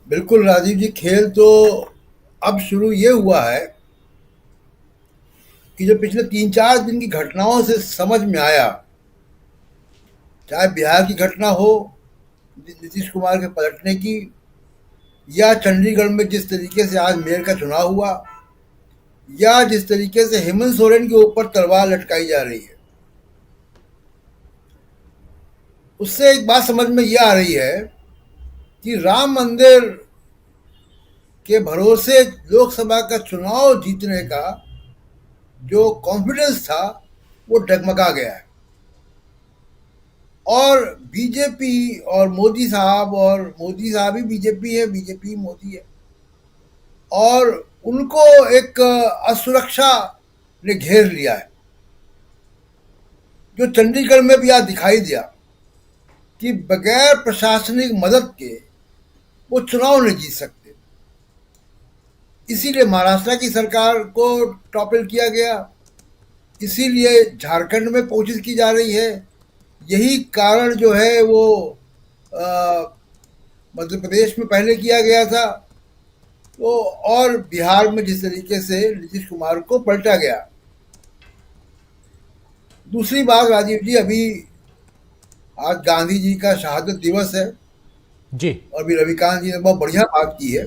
बिल्कुल राजीव जी, खेल तो अब शुरू ये हुआ है कि जो पिछले 3-4 दिन की घटनाओं से समझ में आया, चाहे बिहार की घटना हो नीतीश कुमार के पलटने की, या चंडीगढ़ में जिस तरीके से आज मेयर का चुनाव हुआ, या जिस तरीके से हेमंत सोरेन के ऊपर तलवार लटकाई जा रही है, उससे एक बात समझ में ये आ रही है कि राम मंदिर के भरोसे लोकसभा का चुनाव जीतने का जो कॉन्फिडेंस था वो डगमगा गया है। और बीजेपी और मोदी साहब ही बीजेपी है, बीजेपी मोदी है, और उनको एक असुरक्षा ने घेर लिया है, जो चंडीगढ़ में भी आज दिखाई दिया कि बगैर प्रशासनिक मदद के वो चुनाव नहीं जीत सकते। इसीलिए महाराष्ट्र की सरकार को टॉपल किया गया, इसीलिए झारखंड में कोशिश की जा रही है, यही कारण जो है वो अ, मध्य प्रदेश में पहले किया गया था, तो और बिहार में जिस तरीके से नीतीश कुमार को पलटा गया। दूसरी बात राजीव जी, अभी आज गांधी जी का शहादत दिवस है, जी। और अभी रविकांत जी ने बहुत बढ़िया बात की है।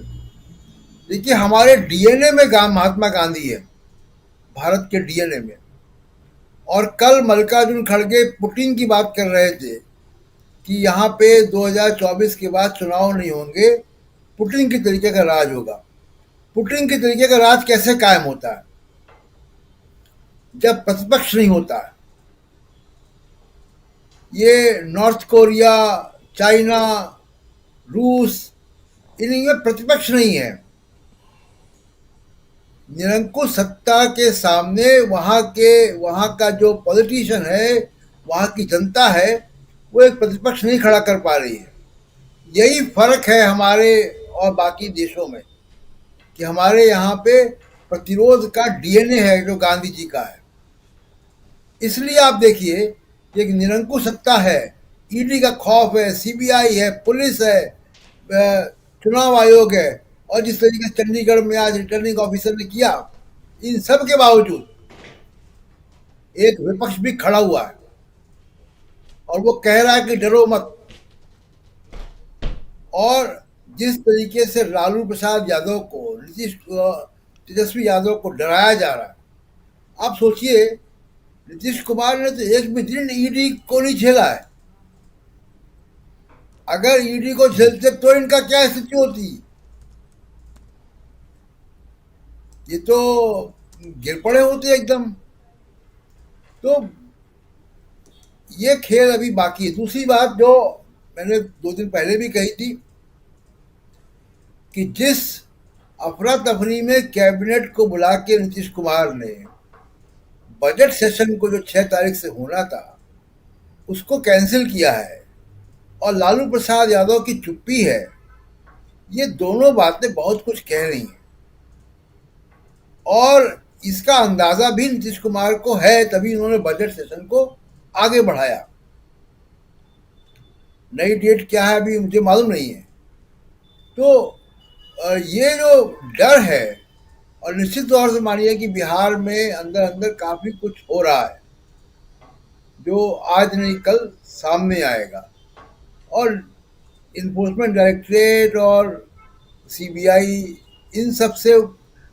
देखिए, हमारे डीएनए में महात्मा गांधी है, भारत के डीएनए में। और कल मल्लिकार्जुन खड़गे पुतिन की बात कर रहे थे कि यहाँ पे 2024 के बाद चुनाव नहीं होंगे, पुतिन के तरीके का राज होगा। पुतिन के तरीके का राज कैसे कायम होता है? जब प्रतिपक्ष नहीं होता है। ये नॉर्थ कोरिया, चाइना, रूस, इनमें प्रतिपक्ष नहीं है। निरंकुश सत्ता के सामने वहां का जो पॉलिटिशियन है, वहां की जनता है, वो एक प्रतिपक्ष नहीं खड़ा कर पा रही है। यही फर्क है हमारे और बाकी देशों में, कि हमारे यहाँ पे प्रतिरोध का डीएनए है जो गांधी जी का है। इसलिए आप देखिए, एक निरंकुश सत्ता है, ईडी का खौफ है, सीबीआई है, पुलिस है, चुनाव आयोग है, और जिस तरीके से चंडीगढ़ में आज रिटर्निंग ऑफिसर ने किया, इन सब के बावजूद एक विपक्ष भी खड़ा हुआ है, और वो कह रहा है कि डरो मत। और जिस तरीके से लालू प्रसाद यादव को, तेजस्वी यादव को डराया जा रहा है, आप सोचिए, नीतीश कुमार ने तो एक भी दिन ईडी को नहीं झेला है। अगर ईडी को झेलते तो इनका क्या स्थिति होती? ये तो गिर पड़े होते एकदम। तो ये खेल अभी बाकी है। दूसरी बात जो मैंने 2 दिन पहले भी कही थी, कि जिस अफरा तफरी में कैबिनेट को बुला के नीतीश कुमार ने बजट सेशन को जो 6 तारीख से होना था उसको कैंसिल किया है, और लालू प्रसाद यादव की चुप्पी है, ये दोनों बातें बहुत कुछ कह रही हैं। और इसका अंदाजा भी नीतीश कुमार को है, तभी उन्होंने बजट सेशन को आगे बढ़ाया। नई डेट क्या है अभी मुझे मालूम नहीं है। तो ये जो डर है, और निश्चित तौर से मानिए कि बिहार में अंदर अंदर काफी कुछ हो रहा है जो आज नहीं कल सामने आएगा। और इन्फोर्समेंट डायरेक्टरेट और सीबीआई, इन सब से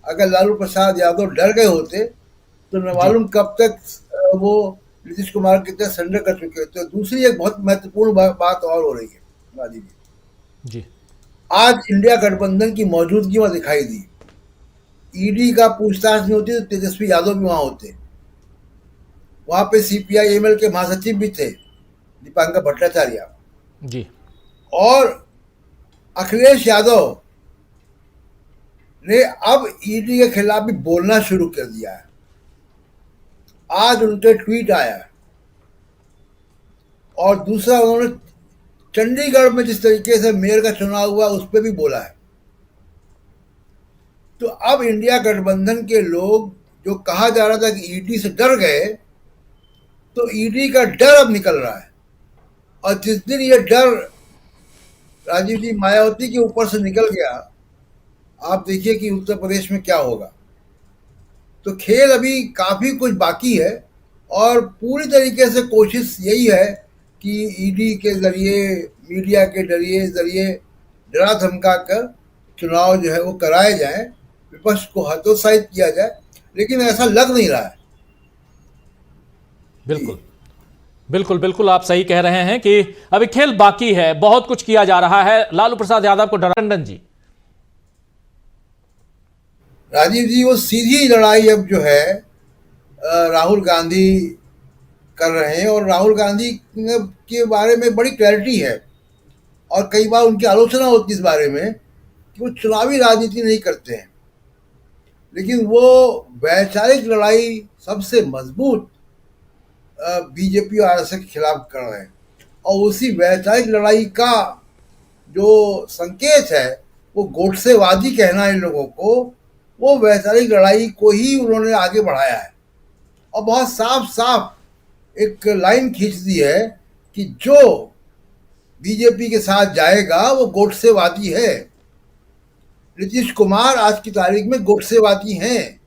अगर लालू प्रसाद यादव डर गए होते तो न जी। मालूम कब तक वो नीतीश कुमार की तरह सरेंडर कर चुके होते। दूसरी एक बहुत महत्वपूर्ण बात और हो रही है राजीव जी। जी। आज इंडिया गठबंधन की मौजूदगी वहां दिखाई दी। ईडी का पूछताछ नहीं होती तो तेजस्वी यादव भी वहां होते। वहां पे सीपीआई एमएल के महासचिव भी थे, दीपांकर भट्टाचार्य। जी। और अखिलेश यादव ने अब ईडी के खिलाफ भी बोलना शुरू कर दिया है। आज उनके ट्वीट आया है। और दूसरा, उन्होंने चंडीगढ़ में जिस तरीके से मेयर का चुनाव हुआ उस पर भी बोला है। तो अब इंडिया गठबंधन के लोग, जो कहा जा रहा था कि ईडी से डर गए, तो ईडी का डर अब निकल रहा है। और जिस दिन ये डर राजीव जी मायावती के ऊपर से निकल गया, आप देखिए कि उत्तर प्रदेश में क्या होगा। तो खेल अभी काफी कुछ बाकी है, और पूरी तरीके से कोशिश यही है कि ईडी के जरिए, मीडिया के जरिए जरिए डरा धमका कर चुनाव जो है वो कराए जाए, विपक्ष को हतोत्साहित किया जाए, लेकिन ऐसा लग नहीं रहा है। बिल्कुल बिल्कुल बिल्कुल, आप सही कह रहे हैं कि अभी खेल बाकी है, बहुत कुछ किया जा रहा है। लालू प्रसाद यादव को डरा, टंडन जी। राजीव जी वो सीधी लड़ाई अब जो है राहुल गांधी कर रहे हैं, और राहुल गांधी के बारे में बड़ी क्लैरिटी है, और कई बार उनकी आलोचना होती है इस बारे में कि वो चुनावी राजनीति नहीं करते हैं, लेकिन वो वैचारिक लड़ाई सबसे मजबूत बीजेपी और आरएसएस के खिलाफ कर रहे हैं। और उसी वैचारिक लड़ाई का जो संकेत है वो गोडसेवादी कहना इन लोगों को, वो वैचारिक लड़ाई को ही उन्होंने आगे बढ़ाया है, और बहुत साफ साफ एक लाइन खींच दी है कि जो बीजेपी के साथ जाएगा वो गोडसेवादी है। नीतीश कुमार आज की तारीख में गोडसेवादी हैं।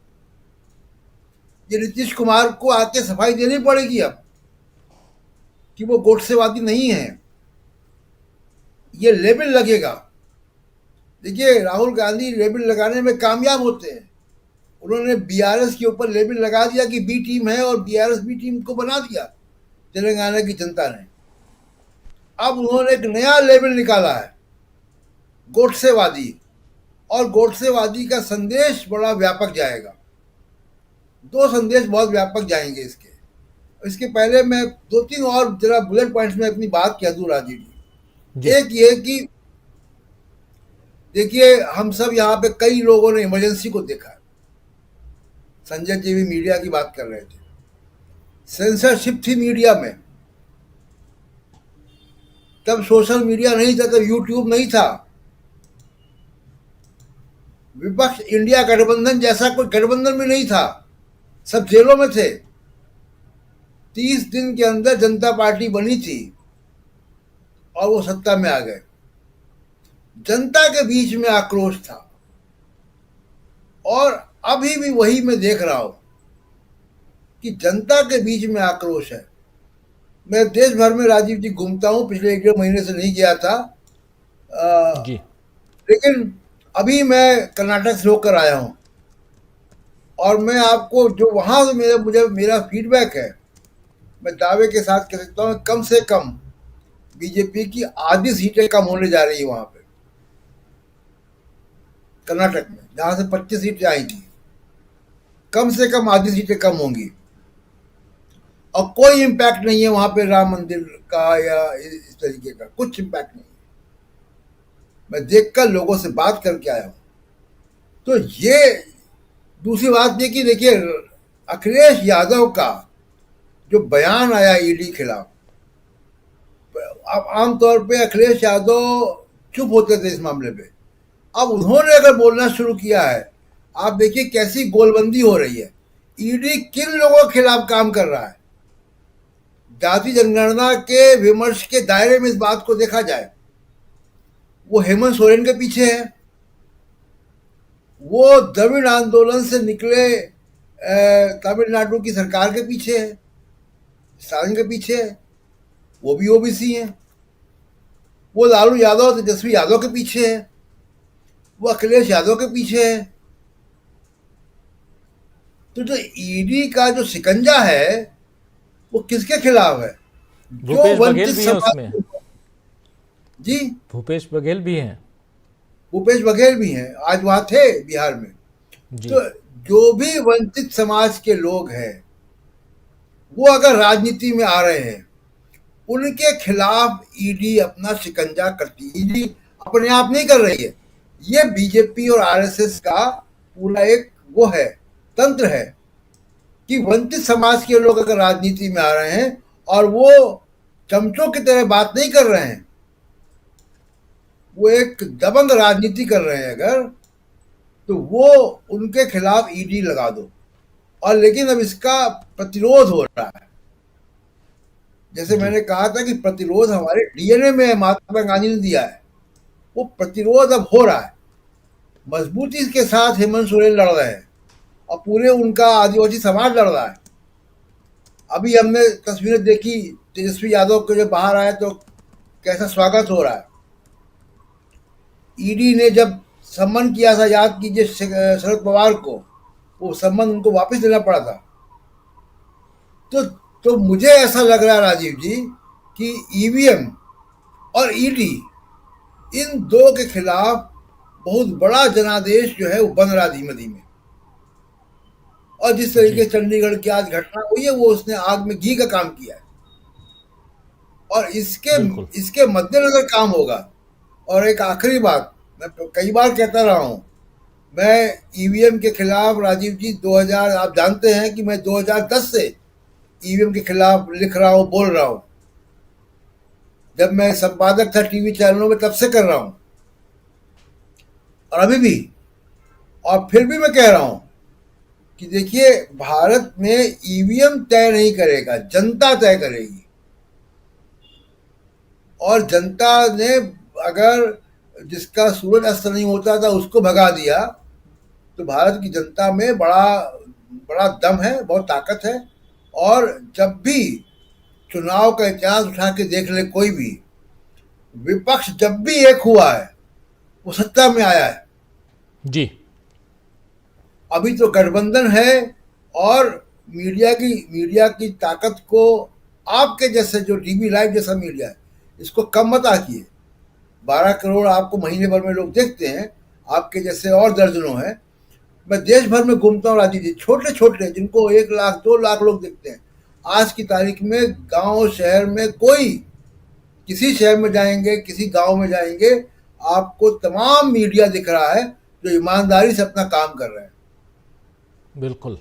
ये नीतीश कुमार को आके सफाई देनी पड़ेगी अब कि वो गोडसेवादी नहीं है, ये लेबल लगेगा। देखिए राहुल गांधी लेबल लगाने में कामयाब होते हैं। उन्होंने बीआरएस के ऊपर लेबल लगा दिया कि बी टीम है, और बीआरएस बी टीम को बना दिया तेलंगाना की जनता ने। अब उन्होंने एक नया लेबल निकाला है, गोडसेवादी, और गोडसेवादी का संदेश बड़ा व्यापक जाएगा। दो संदेश बहुत व्यापक जाएंगे इसके। इसके पहले मैं दो तीन और जरा बुलेट पॉइंट्स में अपनी बात कह दूं राजीव जी। एक ये कि देखिए हम सब यहाँ पे कई लोगों ने इमरजेंसी को देखा। संजय जी भी मीडिया की बात कर रहे थे, सेंसरशिप थी मीडिया में। तब सोशल मीडिया नहीं था, तब यूट्यूब नहीं था। विपक्ष इंडिया गठबंधन जैसा कोई गठबंधन में नहीं था, सब जेलों में थे। 30 दिन के अंदर जनता पार्टी बनी थी और वो सत्ता में आ गए। जनता के बीच में आक्रोश था, और अभी भी वही मैं देख रहा हूं कि जनता के बीच में आक्रोश है। मैं देश भर में राजीव जी घूमता हूं, पिछले 1 डेढ़ महीने से नहीं गया था, जी लेकिन अभी मैं कर्नाटक से होकर आया हूं, और मैं आपको जो वहां से मेरा फीडबैक है, मैं दावे के साथ कह सकता हूं कम से कम बीजेपी की आधी सीटें कम होने जा रही है वहां पे कर्नाटक में, जहां से 25 सीटें आई थी, कम से कम आधी सीटें कम होंगी। और कोई इम्पैक्ट नहीं है वहां पे राम मंदिर का या इस तरीके का, कुछ इम्पैक्ट नहीं है। मैं देखकर लोगों से बात करके आया हूं। तो ये दूसरी बात ये कि देखिए अखिलेश यादव का जो बयान आया ईडी खिलाफ, अब आमतौर पे अखिलेश यादव चुप होते थे इस मामले पे, अब उन्होंने अगर बोलना शुरू किया है, आप देखिए कैसी गोलबंदी हो रही है। ईडी किन लोगों के खिलाफ काम कर रहा है? जाति जनगणना के विमर्श के दायरे में इस बात को देखा जाए, वो हेमंत सोरेन के पीछे है, वो द्रविड़ आंदोलन से निकले तमिलनाडु की सरकार के पीछे है, स्टालिन के पीछे है, वो भी ओबीसी है, वो लालू यादव तेजस्वी यादव के पीछे है, वो अखिलेश यादव के पीछे है। तो जो ईडी का जो शिकंजा है वो किसके खिलाफ है? जो भूपेश बघेल वंचित भी हैं समाज। उसमें। जी, भूपेश बघेल भी हैं। भूपेश बघेल भी हैं, आज वहां थे बिहार में। जी तो जो भी वंचित समाज के लोग हैं वो अगर राजनीति में आ रहे हैं, उनके खिलाफ ईडी अपना शिकंजा करती है। ईडी अपने आप नहीं कर रही है, ये बीजेपी और आरएसएस का पूरा एक वो है, तंत्र है कि वंचित समाज के लोग अगर राजनीति में आ रहे हैं और वो चमचों की तरह बात नहीं कर रहे हैं, वो एक दबंग राजनीति कर रहे हैं अगर, तो वो उनके खिलाफ ईडी लगा दो। और लेकिन अब इसका प्रतिरोध हो रहा है। जैसे मैंने कहा था कि प्रतिरोध हमारे डीएनए में है, महात्मा गांधी ने दिया है। वो प्रतिरोध अब हो रहा है। मजबूती के साथ हेमंत सोरेन लड़ रहे हैं और पूरे उनका आदिवासी समाज लड़ रहा है। अभी हमने तस्वीरें देखी तेजस्वी यादव के जब बाहर आए तो कैसा स्वागत हो रहा है। ईडी ने जब सम्मन किया था, याद कीजिए शरद पवार को, वो सम्मन उनको वापस देना पड़ा था। तो तो मुझे ऐसा लग रहा है राजीव जी कि ईवीएम और ईडी इन दो के खिलाफ बहुत बड़ा जनादेश जो है वो बन रहा धीमे धीमे। और जिस तरीके जी से चंडीगढ़ की आज घटना हुई है वो उसने आग में घी का काम किया है और इसके बिल्कुल इसके मद्देनजर काम होगा। और एक आखिरी बात, मैं कई बार कहता रहा हूं, मैं ईवीएम के खिलाफ राजीव जी 2000, आप जानते हैं कि मैं 2010 से ईवीएम के खिलाफ लिख रहा हूं, बोल रहा हूं। जब मैं संपादक था टीवी चैनलों में तब से कर रहा हूं और अभी भी। और फिर भी मैं कह रहा हूं कि देखिए, भारत में ईवीएम तय नहीं करेगा, जनता तय करेगी। और जनता ने अगर जिसका सूरज अस्त नहीं होता था उसको भगा दिया, तो भारत की जनता में बड़ा बड़ा दम है, बहुत ताकत है। और जब भी चुनाव का इतिहास उठा के देख ले कोई भी, विपक्ष जब भी एक हुआ है वो सत्ता में आया है। जी अभी तो गठबंधन है और मीडिया की ताकत को, आपके जैसे जो टीवी लाइव जैसा मीडिया है, इसको कम मत आकिए। 12 करोड़ आपको महीने भर में लोग देखते हैं, आपके जैसे और दर्जनों हैं। मैं देश भर में घूमता हूँ राजीव जी, छोटे छोटे जिनको 1 लाख 2 लाख लोग देखते हैं। आज की तारीख में गांव शहर में कोई, किसी शहर में जाएंगे, किसी गांव में जाएंगे, आपको तमाम मीडिया दिख रहा है जो ईमानदारी से अपना काम कर रहे हैं। बिल्कुल